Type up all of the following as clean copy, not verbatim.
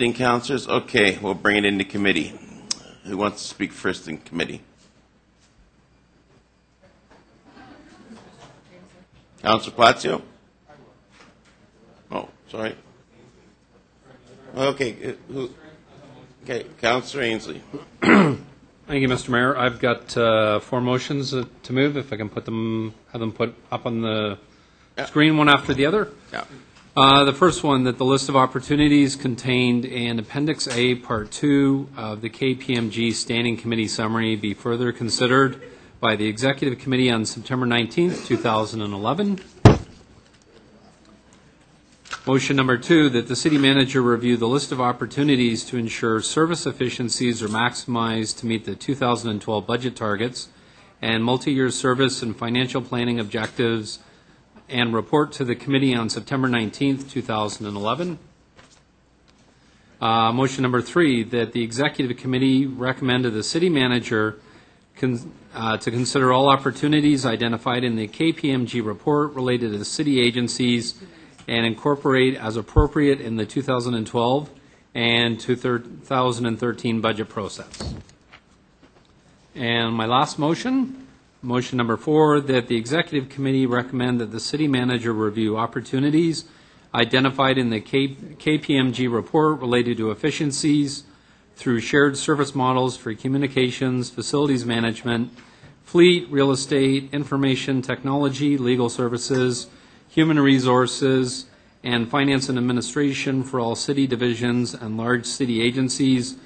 visiting councillors? Okay, we'll bring it into committee. Who wants to speak first in committee? Councillor Pazio? Oh, sorry. Okay, okay, Councillor Ainsley. Thank you, Mr. Mayor. I've got 4 motions to move. If I can have them put up on the screen one after the other. Yeah. The first one, that the list of opportunities contained in Appendix A, Part 2 of the KPMG Standing Committee Summary be further considered by the Executive Committee on September 19th, 2011. Motion number 2, that the City Manager review the list of opportunities to ensure service efficiencies are maximized to meet the 2012 budget targets and multi-year service and financial planning objectives, and report to the committee on September 19th, 2011. Motion number 3, that the Executive Committee recommend to the City Manager to consider all opportunities identified in the KPMG report related to the city agencies and incorporate as appropriate in the 2012 and 2013 budget process. And my last motion, motion number 4, that the Executive Committee recommend that the City Manager review opportunities identified in the KPMG report related to efficiencies through shared service models for communications, facilities management, fleet, real estate, information technology, legal services, human resources, and finance and administration for all city divisions and large city agencies,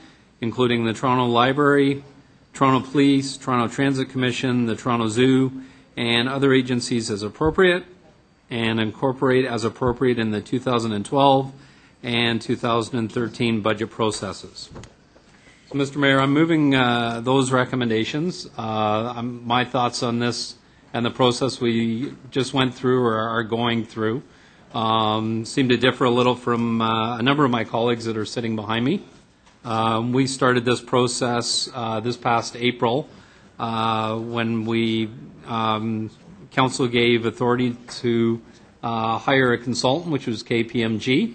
including the Toronto Library, Toronto Police, Toronto Transit Commission, the Toronto Zoo, and other agencies as appropriate, and incorporate as appropriate in the 2012 and 2013 budget processes. So, Mr. Mayor, I'm moving those recommendations. My thoughts on this and the process we just went through or are going through seem to differ a little from a number of my colleagues that are sitting behind me. We started this process this past April when we council gave authority to hire a consultant, which was KPMG.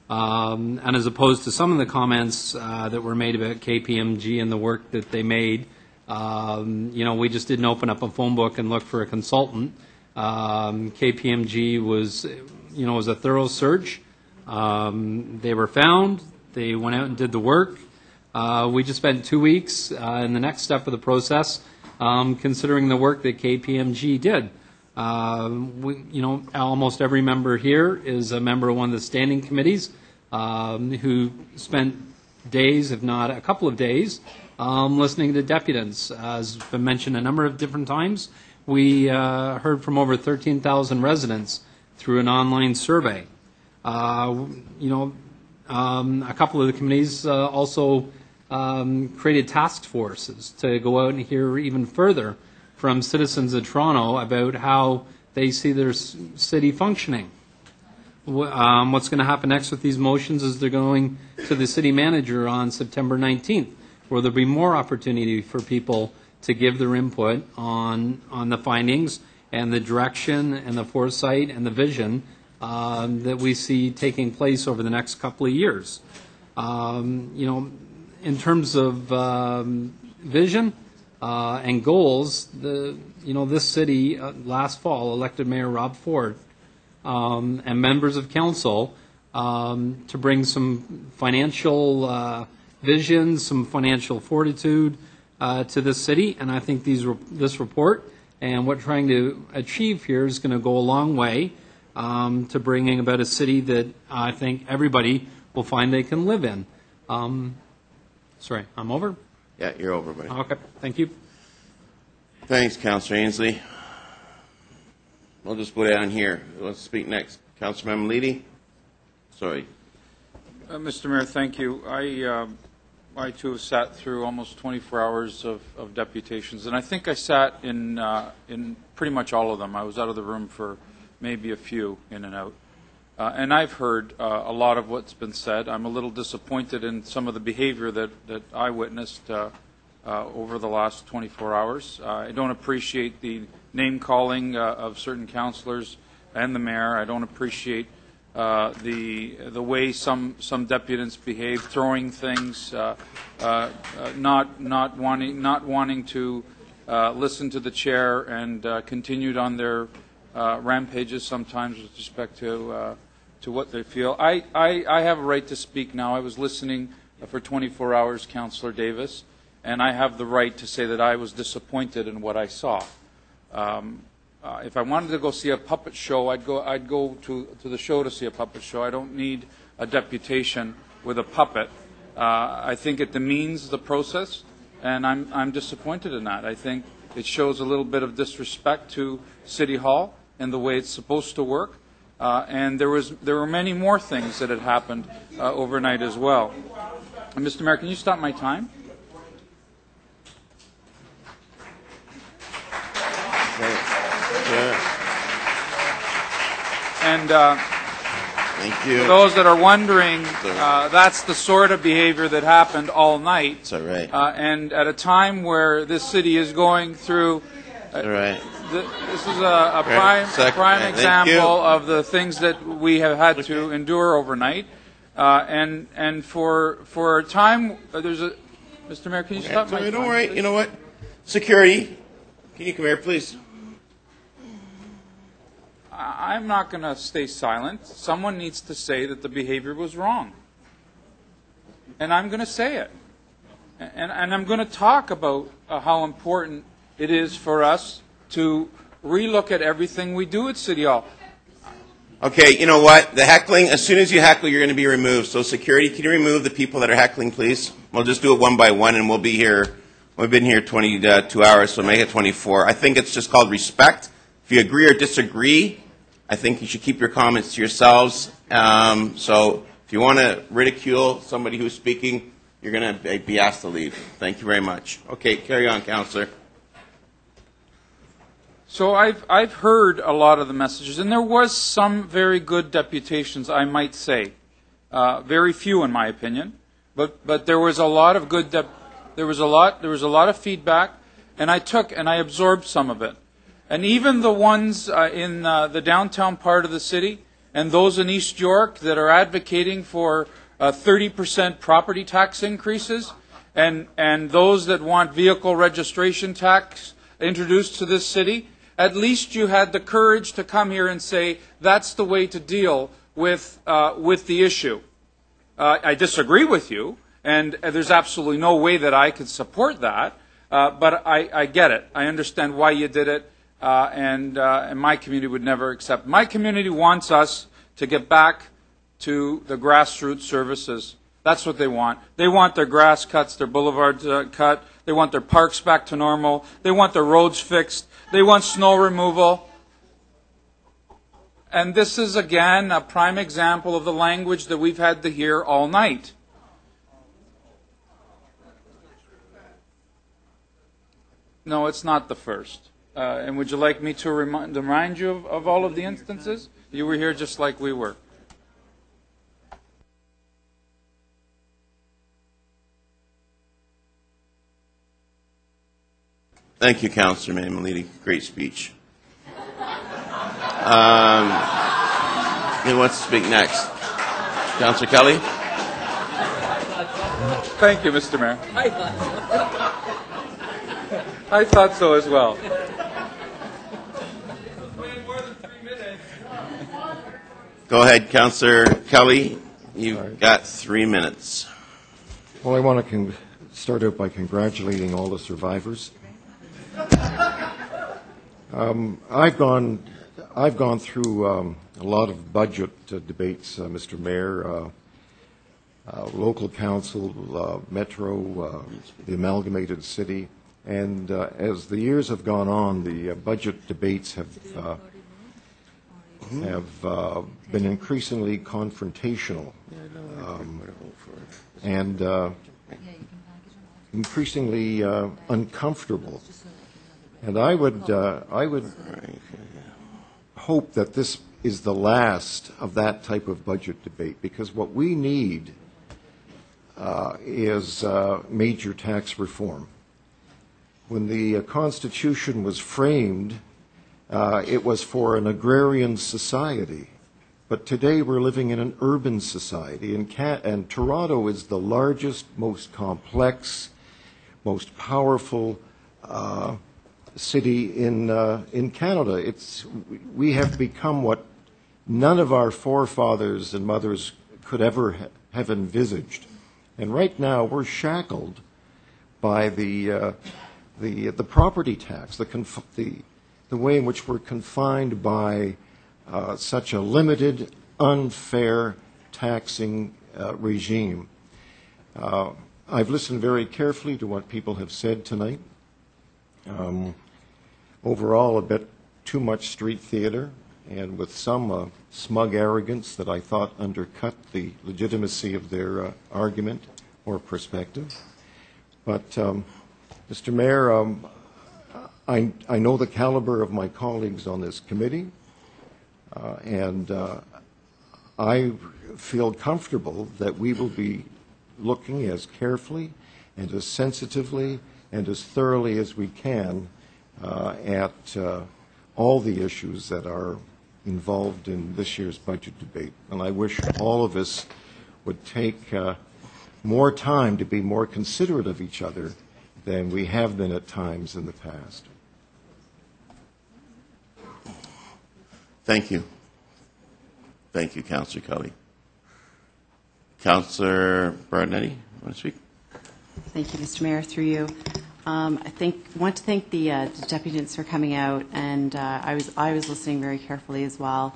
And as opposed to some of the comments that were made about KPMG and the work that they made, we just didn't open up a phone book and look for a consultant. KPMG was a thorough search. They were found. They went out and did the work. We just spent 2 weeks in the next step of the process considering the work that KPMG did. Almost every member here is a member of one of the standing committees who spent days, if not a couple of days, listening to deputants. As been mentioned a number of different times, we heard from over 13,000 residents through an online survey. A couple of the committees also created task forces to go out and hear even further from citizens of Toronto about how they see their city functioning. What's going to happen next with these motions is they're going to the City Manager on September 19th, where there'll be more opportunity for people to give their input on the findings and the direction and the foresight and the vision that we see taking place over the next couple of years. In terms of vision and goals, this city last fall elected Mayor Rob Ford and members of council to bring some financial vision, some financial fortitude to this city, and I think this report and what we're trying to achieve here is going to go a long way to bringing about a city that I think everybody will find they can live in. Sorry, I'm over? Yeah, you're over, buddy. Okay, thank you. Thanks, Councillor Ainsley. We'll just go down here. Who wants to speak next? Councilmember Leedy? Sorry. Mr. Mayor, thank you. I too have sat through almost 24 hours of deputations, and I think I sat in pretty much all of them. I was out of the room for maybe a few in and out. And I've heard a lot of what's been said. I'm a little disappointed in some of the behavior that I witnessed over the last 24 hours. I don't appreciate the name-calling of certain councillors and the mayor. I don't appreciate the way some deputants behave, throwing things, not wanting to listen to the chair, and continued on their rampages sometimes with respect to what they feel. I have a right to speak now. I was listening for 24 hours, Councillor Davis, and I have the right to say that I was disappointed in what I saw. If I wanted to go see a puppet show, I'd go to the show to see a puppet show. I don't need a deputation with a puppet. I think it demeans the process, and I'm disappointed in that. I think it shows a little bit of disrespect to City Hall and the way it's supposed to work. And there were many more things that had happened overnight as well. And Mr. Mayor, can you stop my time? And thank you. For those that are wondering, that's the sort of behavior that happened all night. That's all right. And at a time where this city is going through, all right. This is a prime example of the things that we have had to endure overnight. And for a time, there's a... Mr. Mayor, can you stop my time? Don't worry. You know what? Security, can you come here, please? I'm not going to stay silent. Someone needs to say that the behavior was wrong. And I'm going to say it. And I'm going to talk about how important it is for us to relook at everything we do at City Hall. Okay, you know what? The heckling, as soon as you heckle, you're going to be removed. So security, can you remove the people that are heckling, please? We'll just do it one by one, and we'll be here. We've been here 22 hours, so make it 24. I think it's just called respect. If you agree or disagree, I think you should keep your comments to yourselves. So if you want to ridicule somebody who's speaking, you're going to be asked to leave. Thank you very much. Okay, carry on, Councillor. So I've heard a lot of the messages, and there was some very good deputations, I might say. Very few, in my opinion, but there was a lot of good. There was a lot of feedback, and I absorbed some of it. And even the ones in the downtown part of the city, and those in East York that are advocating for 30% property tax increases, and those that want vehicle registration tax introduced to this city, at least you had the courage to come here and say that's the way to deal with the issue. I disagree with you, and there's absolutely no way that I could support that, but I get it. I understand why you did it. And my community would never accept. My community wants us to get back to the grassroots services. That's what they want. They want their grass cuts, their boulevards cut. They want their parks back to normal. They want their roads fixed. They want snow removal. And this is, again, a prime example of the language that we've had to hear all night. No, it's not the first. And would you like me to remind you of all of the instances? You were here just like we were. Thank you, Councillor Mammoliti. Great speech. Who wants to speak next? Councillor Kelly? Thank you, Mr. Mayor. I thought so as well. Go ahead, Councillor Kelly. You've got 3 minutes. Well, I want to start out by congratulating all the survivors. I've gone through a lot of budget debates, Mr. Mayor, local council, Metro, the amalgamated city, and as the years have gone on, the budget debates have been increasingly confrontational and increasingly uncomfortable. And I would hope that this is the last of that type of budget debate, because what we need is major tax reform. When the Constitution was framed, it was for an agrarian society. But today we're living in an urban society, and Toronto is the largest, most complex, most powerful city in Canada. We have become what none of our forefathers and mothers could ever have envisaged. And right now we're shackled by the property tax, the way in which we're confined by such a limited, unfair taxing regime. I've listened very carefully to what people have said tonight. Overall, a bit too much street theater, and with some smug arrogance that I thought undercut the legitimacy of their argument or perspective. But, Mr. Mayor, I know the caliber of my colleagues on this committee, and I feel comfortable that we will be looking as carefully and as sensitively and as thoroughly as we can at all the issues that are involved in this year's budget debate. And I wish all of us would take more time to be more considerate of each other than we have been at times in the past. Thank you. Thank you, Councillor Kelly. Councillor Barnetti, want to speak? Thank you, Mr. Mayor. Through you, I want to thank the deputants for coming out, and I was listening very carefully as well,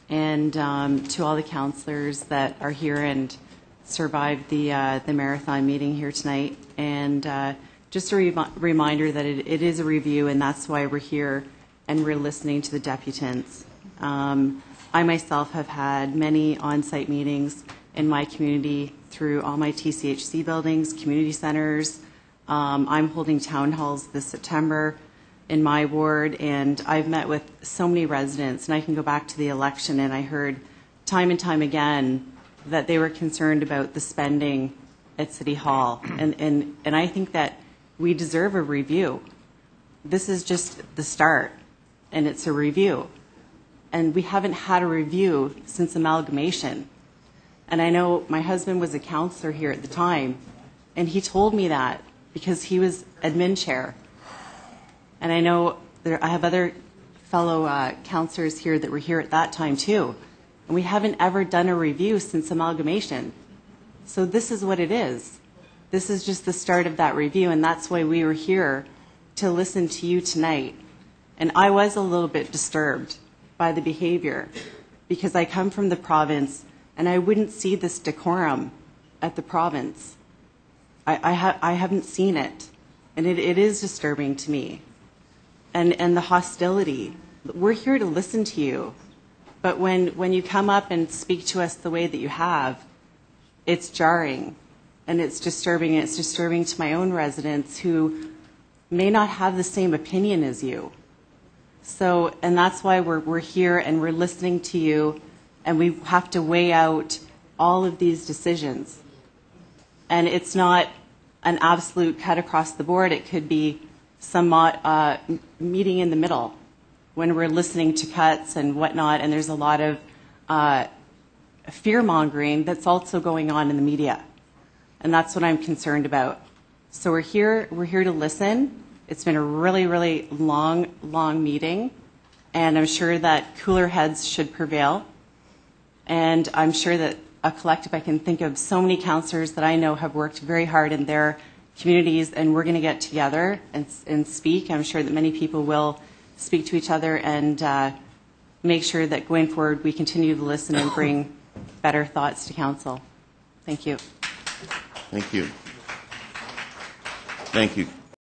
and to all the councillors that are here and survived the marathon meeting here tonight, and just a reminder that it is a review, and that's why we're here and we're listening to the deputants. I myself have had many on-site meetings in my community through all my TCHC buildings, community centers. I'm holding town halls this September in my ward, and I've met with so many residents, and I can go back to the election, and I heard time and time again that they were concerned about the spending at City Hall, and I think that we deserve a review. This is just the start, and it's a review. And we haven't had a review since amalgamation. And I know my husband was a councillor here at the time, and he told me that because he was admin chair. And I know I have other fellow councillors here that were here at that time too. And we haven't ever done a review since amalgamation. So this is what it is. This is just the start of that review, and that's why we were here to listen to you tonight. And I was a little bit disturbed by the behavior because I come from the province, and I wouldn't see this decorum at the province. I haven't seen it, and it is disturbing to me. And the hostility. We're here to listen to you, but when you come up and speak to us the way that you have, it's jarring, and it's disturbing, and it's disturbing to my own residents who may not have the same opinion as you. So, and that's why we're here and we're listening to you, and we have to weigh out all of these decisions. And it's not an absolute cut across the board. It could be some meeting in the middle when we're listening to cuts and whatnot, and there's a lot of fear-mongering that's also going on in the media. And that's what I'm concerned about. So we're here to listen. It's been a really, really long meeting, and I'm sure that cooler heads should prevail. And I'm sure that a collective, I can think of so many councillors that I know have worked very hard in their communities, and we're going to get together and speak. I'm sure that many people will speak to each other and make sure that going forward we continue to listen and bring better thoughts to council. Thank you. Thank you. Thank you.